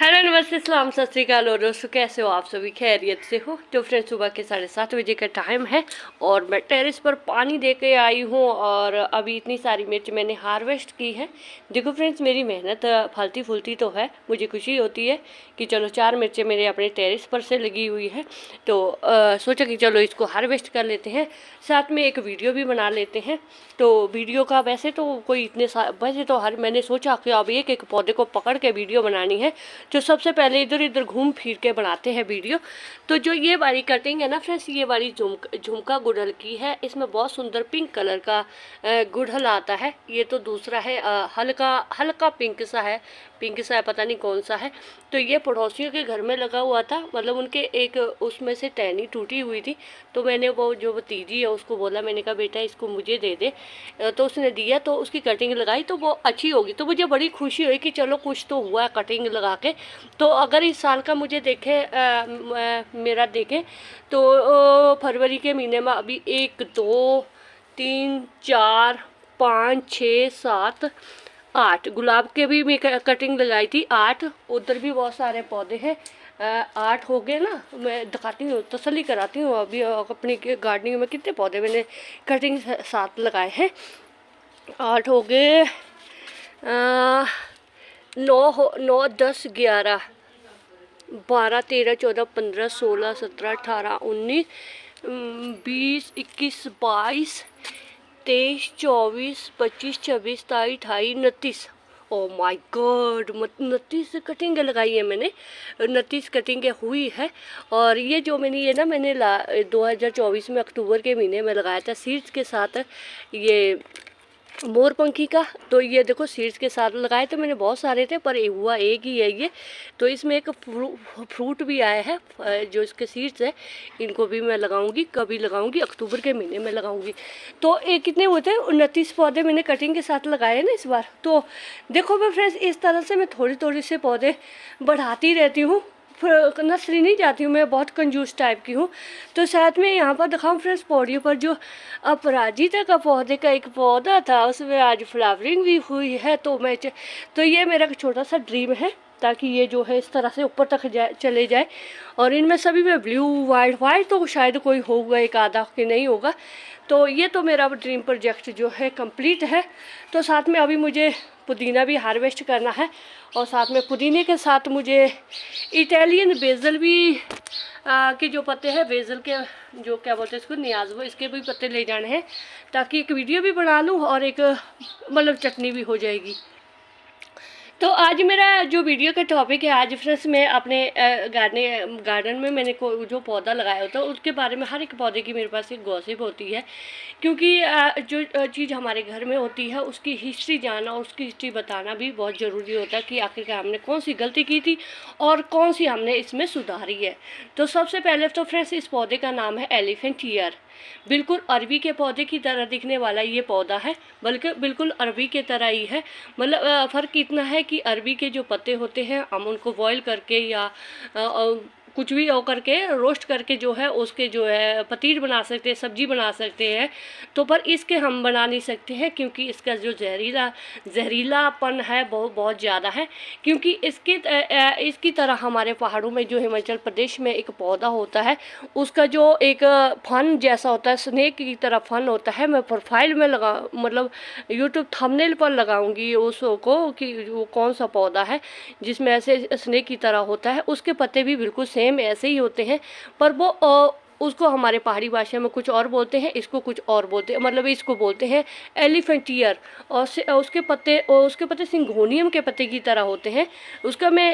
Hello नमस्ते सलाम सत श्रीकाल और दोस्तों, कैसे हो आप सभी? खैरियत से हो? तो फ्रेंड्स, सुबह के 7:30 बजे का टाइम है और मैं टेरेस पर पानी दे के आई हूँ और अभी इतनी सारी मिर्च मैंने हार्वेस्ट की है। देखो फ्रेंड्स, मेरी मेहनत फलती फूलती तो है। मुझे खुशी होती है कि चलो 4 मिर्चें मेरे अपने टेरेस पर से लगी हुई है, तो सोचा कि चलो इसको हार्वेस्ट कर लेते हैं, साथ में एक वीडियो भी बना लेते हैं। तो वीडियो का वैसे तो कोई वैसे तो मैंने सोचा कि अब एक एक पौधे को पकड़ के वीडियो बनानी है, जो सबसे पहले इधर इधर घूम फिर के बनाते हैं वीडियो। तो जो ये वाली कटिंग है ना फ्रेंड्स, ये वाली झुमका गुड़हल की है। इसमें बहुत सुंदर पिंक कलर का गुड़हल आता है। ये तो दूसरा है, हल्का हल्का पिंक सा है, पता नहीं कौन सा है। तो ये पड़ोसियों के घर में लगा हुआ था, मतलब उनके एक उसमें से टहनी टूटी हुई थी। तो मैंने वो जो भतीजी है उसको बोला, मैंने कहा बेटा इसको मुझे दे दे। तो उसने दिया, तो उसकी कटिंग लगाई तो वो अच्छी होगी। तो मुझे बड़ी खुशी हुई कि चलो कुछ तो हुआ कटिंग लगा के। तो अगर इस साल का मुझे देखे मेरा देखें तो फरवरी के महीने में अभी 1 2 3 4 5 6 7 8 गुलाब के भी मैं कटिंग लगाई थी। 8 उधर भी बहुत सारे पौधे हैं। 8 हो गए ना। मैं दिखाती हूँ, तसल्ली कराती हूँ अभी अपनी गार्डनिंग में कितने पौधे मैंने कटिंग साथ लगाए हैं। 8 हो गए, 9 10 11 12 13 14 15 16 17 18 19 20 21 22 23 24 25 26 27 28 29। ओ माय गॉड, 29 कटिंगें लगाई है मैंने। 29 कटिंगें हुई है। और ये जो मैंने 2024 में अक्टूबर के महीने में लगाया था सीड्स के साथ, ये मोरपंखी का। तो ये देखो सीड्स के साथ लगाए तो मैंने बहुत सारे थे, पर हुआ एक ही है ये। तो इसमें एक फ्रूट भी आया है। जो इसके सीड्स है इनको भी मैं लगाऊंगी, कभी लगाऊंगी, अक्टूबर के महीने में लगाऊंगी। तो एक कितने होते हैं, 29 पौधे मैंने कटिंग के साथ लगाए हैं ना इस बार। तो देखो मैं फ्रेंड्स, इस तरह से मैं थोड़ी थोड़ी से पौधे बढ़ाती रहती हूँ। नर्सरी नहीं जाती हूँ, मैं बहुत कंजूस टाइप की हूँ। तो साथ में यहाँ पर दिखाऊँ फ्रेंड्स, पौड़ियों पर जो अपराजिता का पौधे का एक पौधा था उसमें आज फ्लावरिंग भी हुई है। तो ये मेरा छोटा सा ड्रीम है, ताकि ये जो है इस तरह से ऊपर तक चले जाए। और इनमें सभी में ब्लू वाइट तो शायद कोई होगा, एक आधा कि नहीं होगा। तो ये तो मेरा ड्रीम प्रोजेक्ट जो है कंप्लीट है। तो साथ में अभी मुझे पुदीना भी हार्वेस्ट करना है, और साथ में पुदीने के साथ मुझे इटालियन बेजल भी के जो पत्ते हैं, बेजल के जो क्या बोलते हैं इसको, नियाज़, इसके भी पत्ते ले जाने हैं, ताकि एक वीडियो भी बना लूँ और एक मतलब चटनी भी हो जाएगी। तो आज मेरा जो वीडियो का टॉपिक है, आज फ्रेंड्स मैं अपने गार्डन में मैंने जो पौधा लगाया होता है उसके बारे में, हर एक पौधे की मेरे पास एक गॉसिप होती है। क्योंकि जो चीज़ हमारे घर में होती है उसकी हिस्ट्री जानना और उसकी हिस्ट्री बताना भी बहुत ज़रूरी होता है, कि आखिरकार हमने कौन सी गलती की थी और कौन सी हमने इसमें सुधारी है। तो सबसे पहले तो फ्रेंड्स, इस पौधे का नाम है एलिफेंट ईयर। बिल्कुल अरबी के पौधे की तरह दिखने वाला ये पौधा है, बल्कि बिल्कुल अरबी के तरह ही है। मतलब फ़र्क इतना है कि अरबी के जो पत्ते होते हैं हम उनको बॉईल करके या कुछ भी हो करके रोस्ट करके जो है उसके जो है पतीर बना सकते हैं, सब्जी बना सकते हैं। तो पर इसके हम बना नहीं सकते हैं, क्योंकि इसका जो जहरीलापन है बहुत बहुत ज़्यादा है। क्योंकि इसकी तरह हमारे पहाड़ों में जो हिमाचल प्रदेश में एक पौधा होता है, उसका जो एक फन जैसा होता है, स्नेक की तरह फन होता है। मैं प्रोफाइल में मतलब यूट्यूब थंबनेल पर लगाऊंगी उसको कि वो कौन सा पौधा है जिसमें ऐसे स्नेक की तरह होता है। उसके पत्ते भी बिल्कुल सेम ऐसे ही होते हैं, पर वो उसको हमारे पहाड़ी भाषा में कुछ और बोलते हैं, इसको कुछ और बोलते हैं। मतलब इसको बोलते हैं एलिफेंट ईयर। और उसके पत्ते सिंगोनियम के पत्ते की तरह होते हैं। उसका मैं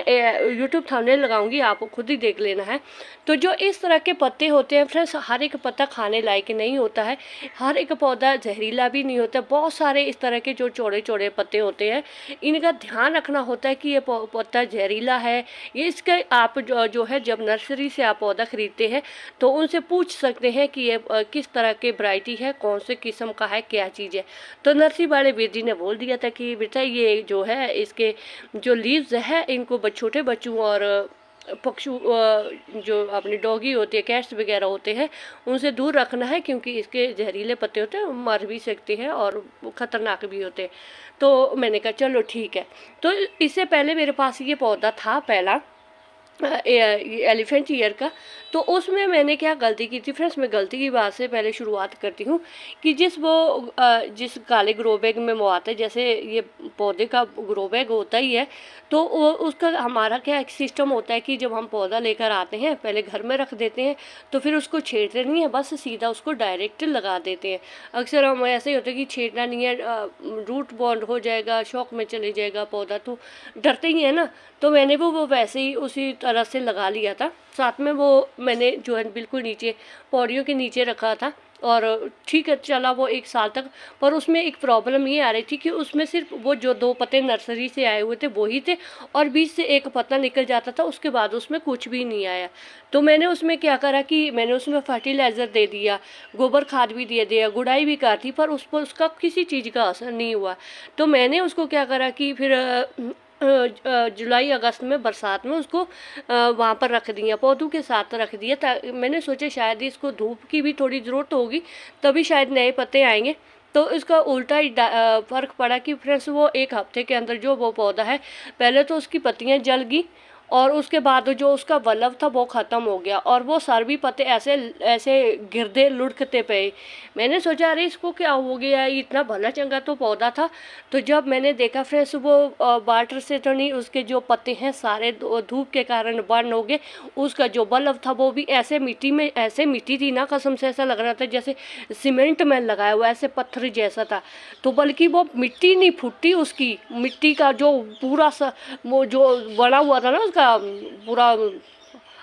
यूट्यूब थंबनेल लगाऊंगी, आप खुद ही देख लेना है। तो जो इस तरह के पत्ते होते हैं फ्रेंड्स, हर एक पत्ता खाने लायक नहीं होता है, हर एक पौधा जहरीला भी नहीं होता। बहुत सारे इस तरह के जो चौड़े चौड़े पत्ते होते हैं, इनका ध्यान रखना होता है कि ये पत्ता जहरीला है। ये इसके आप जो है जब नर्सरी से आप पौधा खरीदते हैं तो उनसे पूछ सकते हैं कि ये किस तरह के वैरायटी है, कौन से किस्म का है, क्या चीज़ है। तो नर्सरी वाले वीर जी ने बोल दिया था कि बेटा ये जो है इसके जो लीव्स है इनको छोटे बच्चों और पक्षु जो अपनी डॉगी होती है, कैट्स वगैरह होते हैं, उनसे दूर रखना है, क्योंकि इसके जहरीले पत्ते होते हैं, मर भी सकते हैं और ख़तरनाक भी होते हैं। तो मैंने कहा चलो ठीक है। तो इससे पहले मेरे पास ये पौधा था पहला एलिफेंट ईयर का। तो उसमें मैंने क्या गलती की थी फ्रेंड्स, मैं गलती की बात से पहले शुरुआत करती हूँ कि जिस काले ग्रो बैग में वो आता है, जैसे ये पौधे का ग्रो बैग होता ही है, तो वो उसका हमारा क्या एक सिस्टम होता है कि जब हम पौधा लेकर आते हैं पहले घर में रख देते हैं, तो फिर उसको छेड़ते नहीं है, बस सीधा उसको डायरेक्ट लगा देते हैं। अक्सर हम ऐसे ही होता है कि छेड़ना नहीं है, रूट बॉन्ड हो जाएगा, शौक में चले जाएगा पौधा, तो डरते ही है ना। तो मैंने वो वैसे ही उसी तरह से लगा लिया था। साथ में वो मैंने जो है बिल्कुल नीचे पौड़ियों के नीचे रखा था, और ठीक है चला वो 1 साल तक। पर उसमें एक प्रॉब्लम ये आ रही थी कि उसमें सिर्फ वो जो 2 पत्ते नर्सरी से आए हुए थे वही थे, और बीच से एक पत्ता निकल जाता था, उसके बाद उसमें कुछ भी नहीं आया। तो मैंने उसमें क्या करा कि मैंने उसमें फर्टिलाइज़र दे दिया, गोबर खाद भी दे दिया, गुड़ाई भी कर दी, पर उस पर उसका किसी चीज़ का असर नहीं हुआ। तो मैंने उसको क्या करा कि फिर जुलाई अगस्त में बरसात में उसको वहाँ पर रख दिया, पौधों के साथ रख दिया। मैंने सोचा शायद इसको धूप की भी थोड़ी ज़रूरत होगी, तभी शायद नए पत्ते आएंगे। तो इसका उल्टा ही फ़र्क पड़ा कि फ्रेंड्स वो 1 हफ्ते के अंदर जो वो पौधा है, पहले तो उसकी पत्तियाँ जल गई, और उसके बाद जो उसका बल्ब था वो ख़त्म हो गया, और वो सारे भी पत्ते ऐसे ऐसे गिरते लुढ़कते पे। मैंने सोचा अरे इसको क्या हो गया, इतना भला चंगा तो पौधा था। तो जब मैंने देखा फ्रेंड्स वो वाटर से तो नहीं, उसके जो पत्ते हैं सारे धूप के कारण बर्न हो गए। उसका जो बल्ब था वो भी ऐसे मिट्टी में, ऐसे मिट्टी थी ना, कसम से ऐसा लग रहा था जैसे सीमेंट में लगाया हुआ, ऐसे पत्थर जैसा था। तो बल्कि वो मिट्टी नहीं फूटी, उसकी मिट्टी का जो पूरा वो जो बना हुआ था ना, उसका पूरा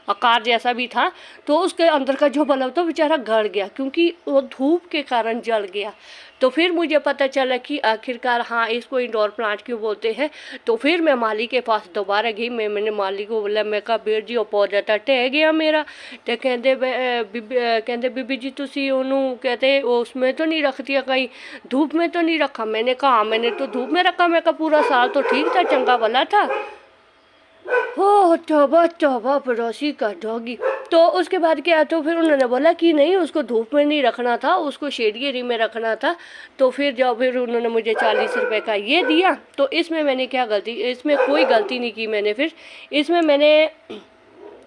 आकार जैसा भी था, तो उसके अंदर का जो बल्ब था बेचारा गड़ गया, क्योंकि वो धूप के कारण जल गया। तो फिर मुझे पता चला कि आखिरकार हाँ इसको इंडोर प्लांट क्यों बोलते हैं। तो फिर मैं माली के पास दोबारा गई, मैंने माली को बोला, मैं कहा बीर जी वो पौधा तो टह गया मेरा। तो कहते बीबी जी तुसी ओनू कहते उसमें तो नहीं रख दिया, कहीं धूप में तो नहीं रखा। मैंने कहा हाँ मैंने तो धूप में रखा, मैं कहा पूरा साल तो ठीक था, चंगा भला था। हो तौबा तौबा पड़ोसी का डॉगी। तो उसके बाद क्या, तो फिर उन्होंने बोला कि नहीं उसको धूप में नहीं रखना था, उसको शेड एरिया में रखना था। तो फिर उन्होंने मुझे 40 रुपए का ये दिया। तो इसमें मैंने क्या गलती, इसमें कोई गलती नहीं की मैंने। फिर इसमें मैंने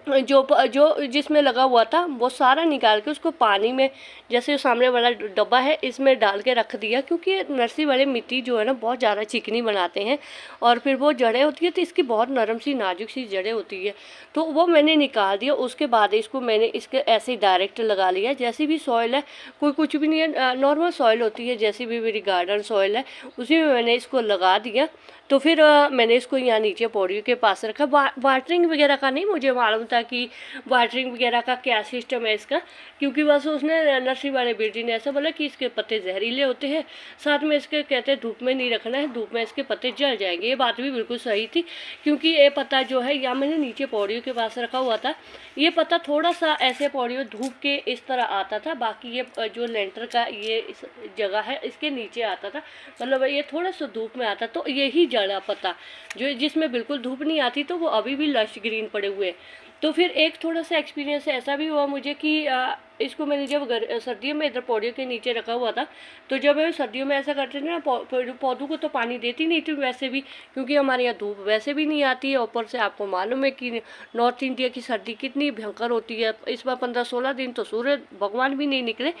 जो जिसमें लगा हुआ था वो सारा निकाल के उसको पानी में, जैसे सामने वाला डब्बा है इसमें डाल के रख दिया, क्योंकि नर्सरी वाले मिट्टी जो है ना बहुत ज़्यादा चिकनी बनाते हैं, और फिर वो जड़ें होती है तो इसकी बहुत नरम सी नाजुक सी जड़ें होती है। तो वो मैंने निकाल दिया। उसके बाद इसको मैंने इसके ऐसे ही डायरेक्ट लगा लिया, जैसी भी सॉइल है, कोई कुछ भी नहीं है, नॉर्मल सॉइल होती है जैसी भी मेरी गार्डन सॉइल है, उसी में मैंने इसको लगा दिया। तो फिर मैंने इसको यहाँ नीचे पौड़ियों के पास रखा। वाटरिंग वगैरह का नहीं मुझे मालूम था कि वाटरिंग वगैरह का क्या सिस्टम है इसका, क्योंकि बस उसने नर्सरी वाले बेटी ने ऐसा बोला कि इसके पत्ते जहरीले होते हैं, साथ में इसके कहते हैं धूप में नहीं रखना है, धूप में इसके पत्ते जल जाएंगे। ये बात भी बिल्कुल सही थी, क्योंकि ये पत्ता जो है यहाँ मैंने नीचे पौड़ियों के पास रखा हुआ था, ये पत्ता थोड़ा सा ऐसे पौड़ियों धूप के इस तरह आता था, बाकी ये जो लेंटर का ये इस जगह है इसके नीचे आता था, मतलब ये थोड़ा सा धूप में आता। तो यही जड़ा पत्ता जो जिसमें बिल्कुल धूप नहीं आती, तो वो अभी भी लश ग्रीन पड़े हुए। तो फिर एक थोड़ा सा एक्सपीरियंस ऐसा भी हुआ मुझे कि इसको मैंने जब सर्दियों में इधर पौड़ियों के नीचे रखा हुआ था, तो जब सर्दियों में ऐसा करते थे ना, पौधों को तो पानी देती नहीं थी वैसे भी, क्योंकि हमारे यहाँ धूप वैसे भी नहीं आती है। ऊपर से आपको मालूम है कि नॉर्थ इंडिया की सर्दी कितनी भयंकर होती है। इस बार 15-16 दिन तो सूर्य भगवान भी नहीं निकले।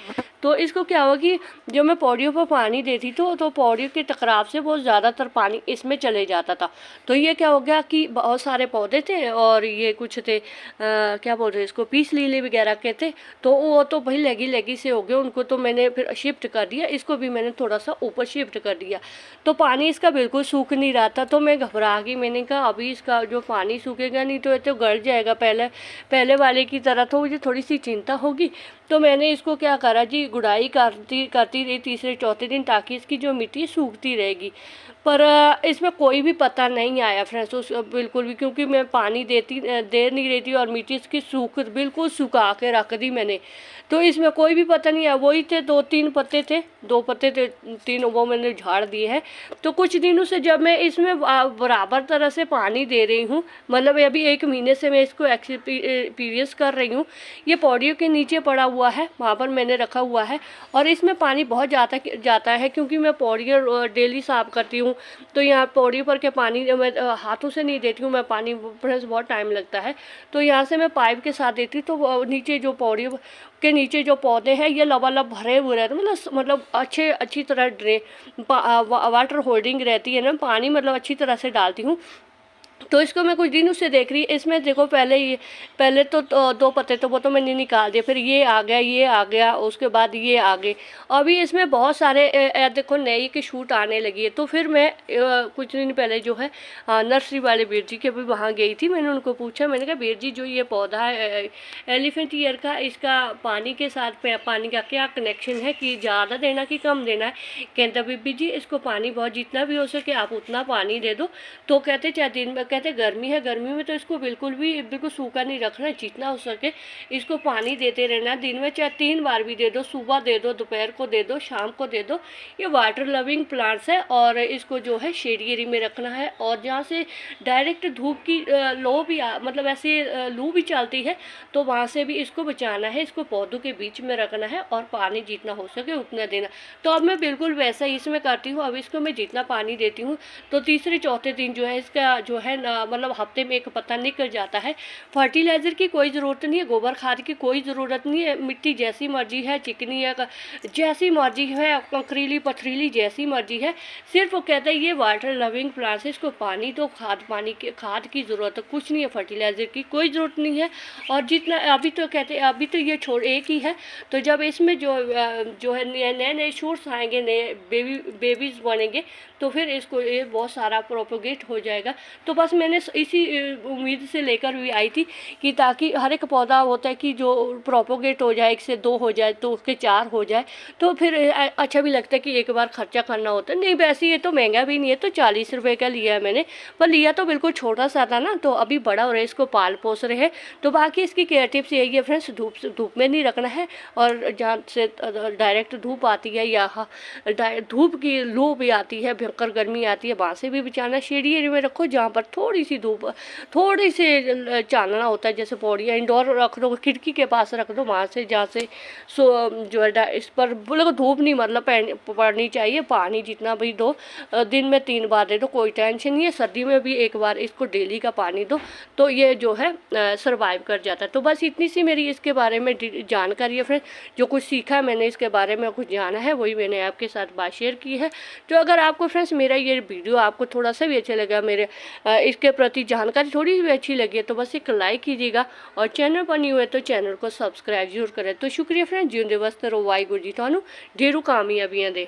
तो इसको क्या हुआ कि जब मैं पौड़ियों पर पानी देती तो पौड़ियों के टकराव से बहुत ज़्यादातर पानी इसमें चले जाता था। तो ये क्या हो गया कि बहुत सारे पौधे थे, और ये कुछ थे क्या बोलते हैं इसको, पीस लीली वगैरह के थे, तो वो तो भाई लेगी से हो गए, उनको तो मैंने फिर शिफ्ट कर दिया। इसको भी मैंने थोड़ा सा ऊपर शिफ्ट कर दिया। तो पानी इसका बिल्कुल सूख नहीं रहा था, तो मैं घबरा गई। मैंने कहा अभी इसका जो पानी सूखेगा नहीं तो ये तो गल जाएगा पहले वाले की तरह। तो मुझे थोड़ी सी चिंता होगी। तो मैंने इसको क्या करा जी, गुड़ाई करती करती रही तीसरे चौथे दिन, ताकि इसकी जो मिट्टी सूखती रहेगी। पर इसमें कोई भी पता नहीं आया फ्रेंड्स उस बिल्कुल भी, क्योंकि मैं पानी दे नहीं रही थी और मिट्टी इसकी बिल्कुल सुखा के रख दी मैंने। तो इसमें कोई भी पता नहीं आया। वही थे 2-3 पत्ते थे, 2 पत्ते थे, 3 वो मैंने झाड़ दिए हैं। तो कुछ दिनों से जब मैं इसमें बराबर तरह से पानी दे रही हूँ, मतलब अभी 1 महीने से मैं इसको एक्सपीरियंस कर रही हूँ। ये पौड़ियों के नीचे पड़ा हुआ है, वहाँ पर मैंने रखा हुआ है, और इसमें पानी बहुत जाता है, क्योंकि मैं पौड़ियाँ डेली साफ करती हूँ। तो यहाँ पौड़ियों पर के पानी मैं हाथों से नहीं देती हूँ मैं पानी, फ्रेंड्स बहुत टाइम लगता है। तो यहाँ से मैं पाइप के साथ देती, तो नीचे जो पौड़ियों के नीचे जो पौधे हैं ये लबालब भरे हुए रहते, मतलब अच्छी तरह वाटर होल्डिंग रहती है ना, पानी मतलब अच्छी तरह से डालती हूँ। तो इसको मैं कुछ दिनों से देख रही, इसमें देखो पहले तो 2 पत्ते तो वो तो मैंने निकाल दिए, फिर ये आ गया, उसके बाद ये आ गए। अभी इसमें बहुत सारे देखो नई की शूट आने लगी है। तो फिर मैं कुछ दिन पहले जो है नर्सरी वाले वीर जी के भी वहाँ गई थी। मैंने उनको पूछा, मैंने कहा वीर जी जो ये पौधा है एलिफेंट ईयर का, इसका पानी के साथ पानी का क्या कनेक्शन है, कि ज़्यादा देना कि कम देना है। कहता बीबी जी इसको पानी बहुत जितना भी हो सके आप उतना पानी दे दो। तो कहते चाहे दिन में, कहते गर्मी है, गर्मी में तो इसको बिल्कुल सूखा नहीं रखना, जितना हो सके इसको पानी देते रहना। दिन में चाहे 3 बार भी दे दो, सुबह दे दो, दोपहर को दे दो, शाम को दे दो। ये वाटर लविंग प्लांट्स है, और इसको जो है शेड एरिया में रखना है, और जहाँ से डायरेक्ट धूप की मतलब ऐसे लू भी चलती है, तो वहाँ से भी इसको बचाना है। इसको पौधों के बीच में रखना है, और पानी जितना हो सके उतना देना। तो अब मैं बिल्कुल वैसा ही इसमें करती हूँ। अब इसको मैं जितना पानी देती हूँ, तो तीसरे चौथे दिन जो है इसका जो है मतलब हफ्ते में 1 पत्ता निकल जाता है। फर्टिलाइज़र की कोई ज़रूरत नहीं है, गोबर खाद की कोई ज़रूरत नहीं है। मिट्टी जैसी मर्जी है, चिकनी है, जैसी मर्जी है, कंकरीली पथरीली जैसी मर्जी है। सिर्फ वो कहते हैं ये वाटर लविंग प्लांट्स है, इसको पानी तो खाद की ज़रूरत है, कुछ नहीं है, फर्टिलाइज़र की कोई ज़रूरत नहीं है। और जितना अभी तो कहते हैं अभी तो ये छोड़ एक ही है, तो जब इसमें जो है नए शूट्स आएंगे, नए बेबीज़ बनेंगे, तो फिर इसको ये बहुत सारा प्रोपोगेट हो जाएगा। तो बस मैंने इसी उम्मीद से लेकर हुई आई थी कि ताकि हर एक पौधा होता है कि जो प्रोपोगेट हो जाए, 1 से 2 हो जाए तो उसके 4 हो जाए, तो फिर अच्छा भी लगता है कि एक बार खर्चा करना होता है। नहीं वैसे ये तो महंगा भी नहीं है, तो 40 रुपये का लिया है मैंने, पर लिया तो बिल्कुल छोटा सा था ना, तो अभी बड़ा हो रहा है, इसको पाल पोस रहे हैं। तो बाकी इसकी केयर टिप्स यही है फ्रेंड्स, धूप में नहीं रखना है, और जहाँ से डायरेक्ट धूप आती है या धूप की लू भी आती है, भयंकर गर्मी आती है, वहाँ से भी बचाना। शेडी एरिया में रखो जहाँ पर थोड़ी सी धूप, थोड़ी सी चानना होता है, जैसे पौड़ियाँ इंडोर रख दो, खिड़की के पास रख दो, वहाँ से जहाँ से जो है इस पर बोले धूप नहीं मतलब पड़नी चाहिए। पानी जितना भी दो, दिन में 3 बार दे दो, कोई टेंशन नहीं है। सर्दी में भी 1 बार इसको डेली का पानी दो, तो ये जो है सर्वाइव कर जाता है। तो बस इतनी सी मेरी इसके बारे में जानकारी है फ्रेंड। जो कुछ सीखा मैंने इसके बारे में, कुछ जाना है, वही मैंने आपके साथ बात शेयर की है। तो अगर आपको फ्रेंड्स मेरा ये वीडियो आपको थोड़ा सा भी अच्छा लगा, मेरे इसके प्रति जानकारी थोड़ी भी अच्छी लगी है, तो बस एक लाइक कीजिएगा, और चैनल पर नहीं हुए तो चैनल को सब्सक्राइब जरूर करें। तो शुक्रिया फ्रेंड्स, जिंदे वस्त रहो, वाहिगुरू जी थानू ढेरों कामयाबियां दे।